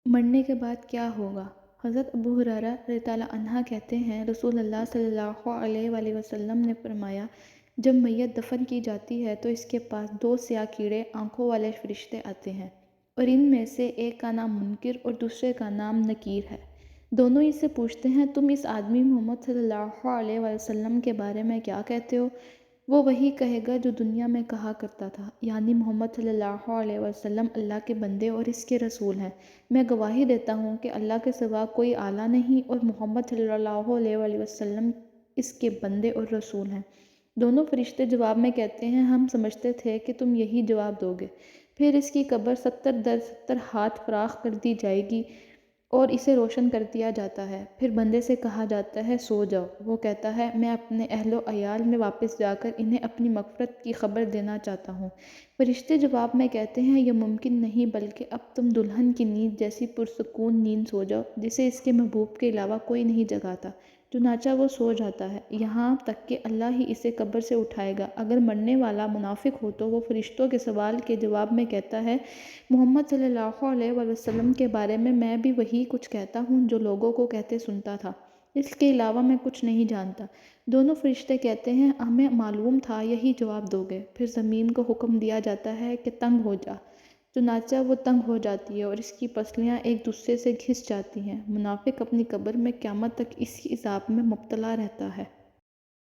مرنے کے بعد کیا ہوگا؟ حضرت ابو ہریرہ رضی اللہ عنہ کہتے ہیں رسول اللہ صلی اللہ علیہ وآلہ وسلم نے فرمایا، جب میت دفن کی جاتی ہے تو اس کے پاس دو سیاہ کیڑے آنکھوں والے فرشتے آتے ہیں، اور ان میں سے ایک کا نام منکر اور دوسرے کا نام نکیر ہے۔ دونوں اس سے پوچھتے ہیں، تم اس آدمی محمد صلی اللہ علیہ وآلہ وسلم کے بارے میں کیا کہتے ہو؟ وہ وہی کہے گا جو دنیا میں کہا کرتا تھا، یعنی محمد صلی اللہ علیہ وسلم اللہ کے بندے اور اس کے رسول ہیں۔ میں گواہی دیتا ہوں کہ اللہ کے سوا کوئی الہ نہیں اور محمد صلی اللہ علیہ وآلہ وسلم اس کے بندے اور رسول ہیں۔ دونوں فرشتے جواب میں کہتے ہیں، ہم سمجھتے تھے کہ تم یہی جواب دو گے۔ پھر اس کی قبر 70 در 70 ہاتھ فراخ کر دی جائے گی اور اسے روشن کر دیا جاتا ہے۔ پھر بندے سے کہا جاتا ہے، سو جاؤ۔ وہ کہتا ہے، میں اپنے اہل و عیال میں واپس جا کر انہیں اپنی مغفرت کی خبر دینا چاہتا ہوں۔ فرشتے جواب میں کہتے ہیں، یہ ممکن نہیں، بلکہ اب تم دلہن کی نیند جیسی پرسکون نیند سو جاؤ جسے اس کے محبوب کے علاوہ کوئی نہیں جگاتا۔ چنانچہ وہ سو جاتا ہے، یہاں تک کہ اللہ ہی اسے قبر سے اٹھائے گا۔ اگر مرنے والا منافق ہو تو وہ فرشتوں کے سوال کے جواب میں کہتا ہے، محمد صلی اللہ علیہ وآلہ وسلم کے بارے میں بھی وہی کچھ کہتا ہوں جو لوگوں کو کہتے سنتا تھا، اس کے علاوہ میں کچھ نہیں جانتا۔ دونوں فرشتے کہتے ہیں، ہمیں معلوم تھا یہی جواب دو گے۔ پھر زمین کو حکم دیا جاتا ہے کہ تنگ ہو جا، چنانچہ وہ تنگ ہو جاتی ہے اور اس کی پسلیاں ایک دوسرے سے گھس جاتی ہیں۔ منافق اپنی قبر میں قیامت تک اسی عذاب میں مبتلا رہتا ہے۔